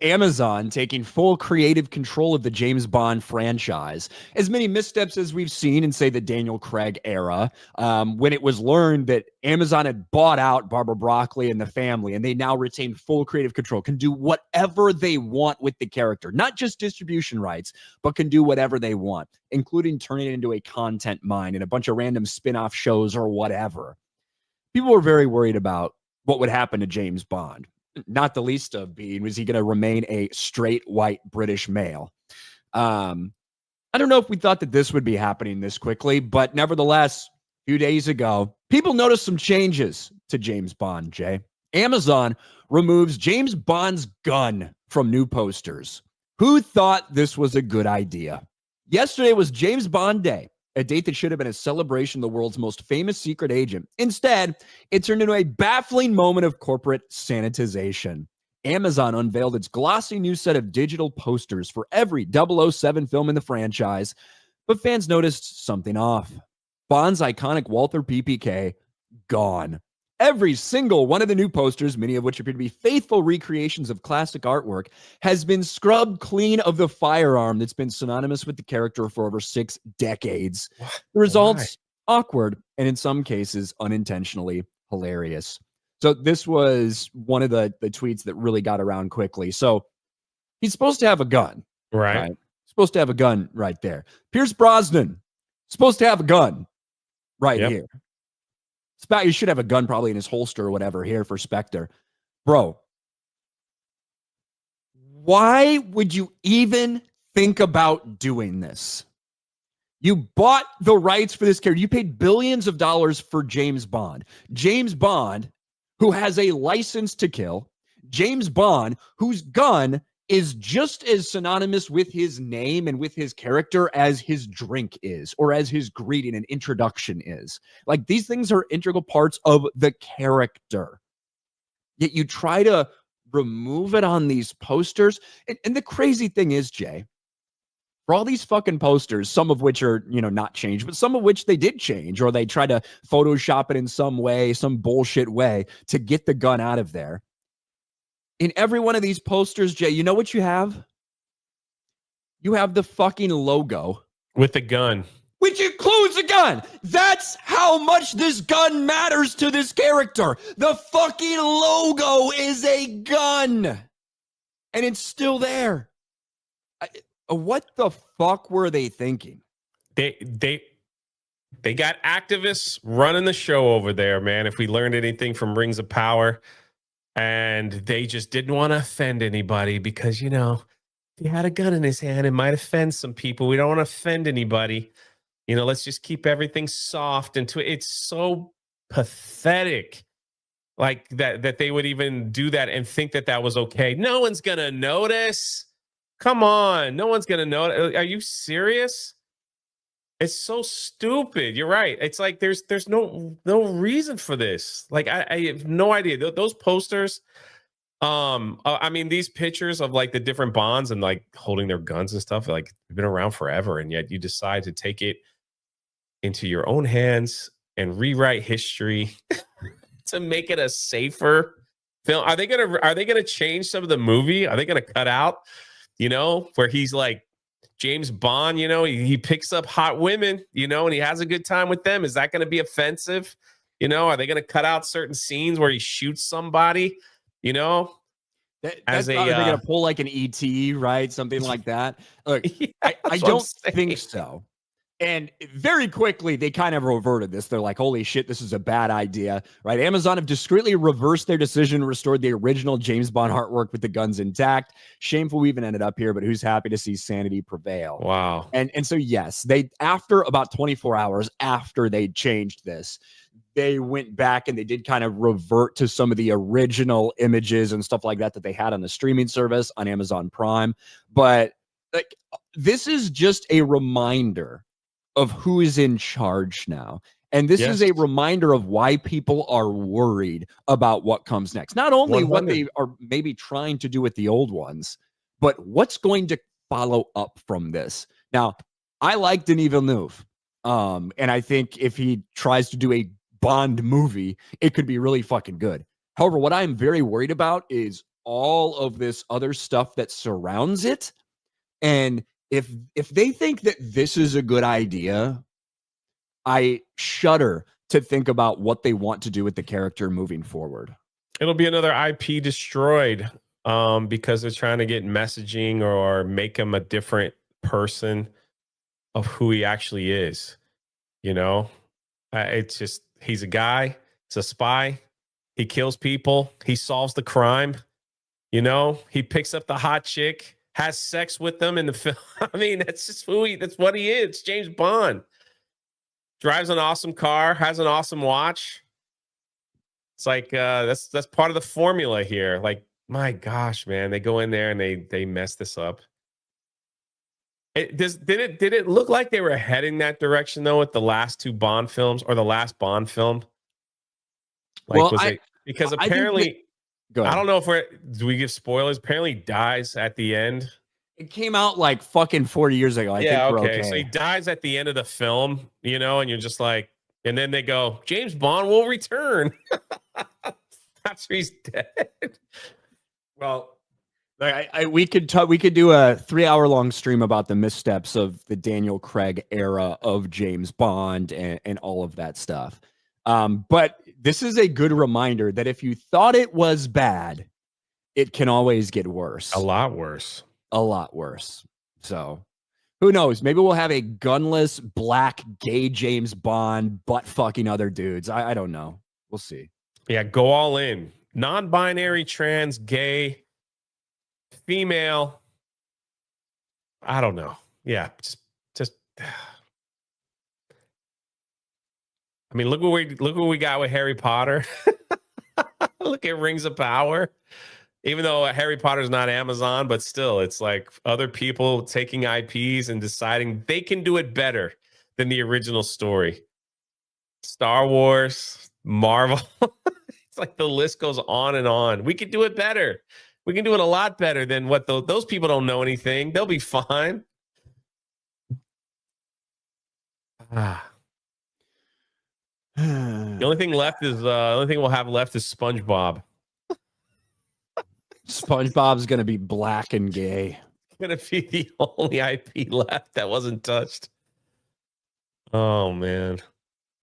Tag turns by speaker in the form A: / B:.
A: Amazon taking full creative control of the James Bond franchise. As many missteps as we've seen in, say, the Daniel Craig era, when it was learned that Amazon had bought out Barbara Broccoli and the family, and they now retain full creative control, can do whatever they want with the character, not just distribution rights, but can do whatever they want, including turning it into a content mine and a bunch of random spin-off shows or whatever. People were very worried about what would happen to James Bond. Not the least of being, was he going to remain a straight white British male? I don't know if we thought that this would be happening this quickly, but nevertheless, a few days ago, people noticed some changes to James Bond, Jay. Amazon removes James Bond's gun from new posters. Who thought this was a good idea? Yesterday was James Bond Day, a date that should have been a celebration of the world's most famous secret agent. Instead, it turned into a baffling moment of corporate sanitization. Amazon unveiled its glossy new set of digital posters for every 007 film in the franchise, but fans noticed something off. Bond's iconic Walther PPK, gone. Every single one of the new posters, many of which appear to be faithful recreations of classic artwork, has been scrubbed clean of the firearm that's been synonymous with the character for over 6 decades. The results, awkward, and in some cases, unintentionally hilarious. So this was one of the tweets that really got around quickly. So he's supposed to have a gun.
B: Right.
A: Supposed to have a gun right there. Pierce Brosnan, supposed to have a gun right here. You should have a gun probably in his holster or whatever here for Spectre. Bro, why would you even think about doing this? You bought the rights for this character. You paid billions of dollars for James Bond. James Bond, who has a license to kill. James Bond, whose gun is just as synonymous with his name and with his character as his drink is, or as his greeting and introduction is. Like, these things are integral parts of the character. Yet you try to remove it on these posters. And the crazy thing is, Jay, for all these fucking posters, some of which are, not changed, but some of which they did change, or they try to Photoshop it in some way, some bullshit way to get the gun out of there. In every one of these posters, Jay, you know what you have? You have the fucking logo.
B: With the gun.
A: Which includes a gun. That's how much this gun matters to this character. The fucking logo is a gun. And it's still there. What the fuck were they thinking?
B: They got activists running the show over there, man. If we learned anything from Rings of Power. And they just didn't want to offend anybody because, if he had a gun in his hand, it might offend some people. We don't want to offend anybody. Let's just keep everything soft. And it's so pathetic, like that they would even do that and think that that was okay. No one's going to notice. Come on. No one's going to notice. Are you serious? It's so stupid. You're right. It's like there's no reason for this. Like I have no idea. Those posters, I mean, these pictures of like the different Bonds and like holding their guns and stuff, like they've been around forever, and yet you decide to take it into your own hands and rewrite history to make it a safer film. Are they gonna change some of the movie? Are they gonna cut out, where he's like James Bond, he picks up hot women, and he has a good time with them? Is that going to be offensive? Are they going to cut out certain scenes where he shoots somebody, are they
A: going to pull like an ET, right? Something like that. Look, yeah, I don't think so. And very quickly, they kind of reverted this. They're like, holy shit, this is a bad idea, right? Amazon have discreetly reversed their decision and restored the original James Bond artwork with the guns intact. Shameful we even ended up here, but who's happy to see sanity prevail?
B: Wow.
A: And so, yes, they, after about 24 hours after they changed this, they went back and they did kind of revert to some of the original images and stuff like that they had on the streaming service on Amazon Prime. But like, this is just a reminder of who is in charge now. And this is a reminder of why people are worried about what comes next. Not only 100. What they are maybe trying to do with the old ones, but what's going to follow up from this. Now, I like Denis Villeneuve. And I think if he tries to do a Bond movie, it could be really fucking good. However, what I'm very worried about is all of this other stuff that surrounds it. And if they think that this is a good idea, I shudder to think about what they want to do with the character moving forward.
B: It'll be another IP destroyed because they're trying to get messaging or make him a different person of who he actually is. You know, it's just, he's a guy, he's a spy, he kills people, he solves the crime. You know, he picks up the hot chick, has sex with them in the film. I mean, that's just that's what he is. It's James Bond. Drives an awesome car, has an awesome watch. It's like that's part of the formula here. Like, my gosh, man, they go in there and they mess this up. Did it look like they were heading that direction though with the last two Bond films or the last Bond film? Like, well, because apparently I don't know if do we give spoilers? Apparently he dies at the end.
A: It came out like fucking 40 years ago. I think we're okay.
B: So he dies at the end of the film, you know, and you're just like, and then they go, James Bond will return after he's dead.
A: Well, we could do a 3-hour long stream about the missteps of the Daniel Craig era of James Bond and all of that stuff. But this is a good reminder that if you thought it was bad, it can always get worse.
B: A lot worse.
A: A lot worse. So who knows? Maybe we'll have a gunless, black, gay James Bond butt fucking other dudes. I don't know. We'll see.
B: Yeah, go all in. Non-binary, trans, gay, female. I don't know. Yeah, just. I mean, look what we got with Harry Potter. Look at Rings of Power. Even though Harry Potter's not Amazon, but still, it's like other people taking IPs and deciding they can do it better than the original story. Star Wars, Marvel. It's like the list goes on and on. We can do it better. We can do it a lot better than what those people don't know anything. They'll be fine. The only thing left is the only thing we'll have left is SpongeBob.
A: SpongeBob's gonna be black and gay.
B: Gonna be the only IP left that wasn't touched. Oh man.